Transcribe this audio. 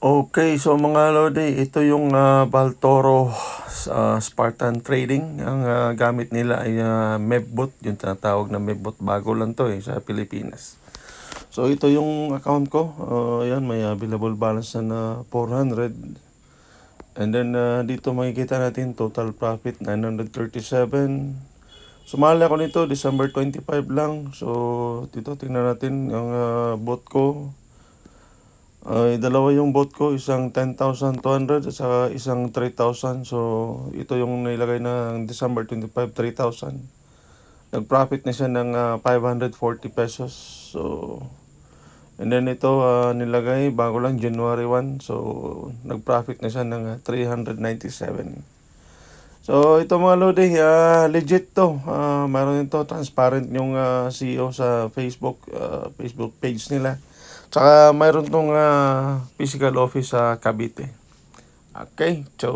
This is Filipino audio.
Okay, so mga lodi, ito yung Baltoro Spartan Trading. Ang gamit nila ay Mevbot, yung tinatawag na Mevbot. Bago lang to sa Pilipinas. So ito yung account ko. Ayan, may available balance na 400. And then dito makikita natin total profit 937. Sumali ako nito December 25 lang. So dito tingnan natin ang bot ko. Dalawa yung bot ko, isang 10,200 at saka isang 3,000. So, ito yung nilagay ng December 25, 3,000. Nag-profit na siya ng 540 pesos. So, and then ito nilagay bago lang January 1. So, nag-profit na siya ng 397. So, ito mga lodi, legit to. Meron ito, transparent yung CEO sa Facebook page nila. Tsaka mayroon tong physical office sa Cavite. Okay, so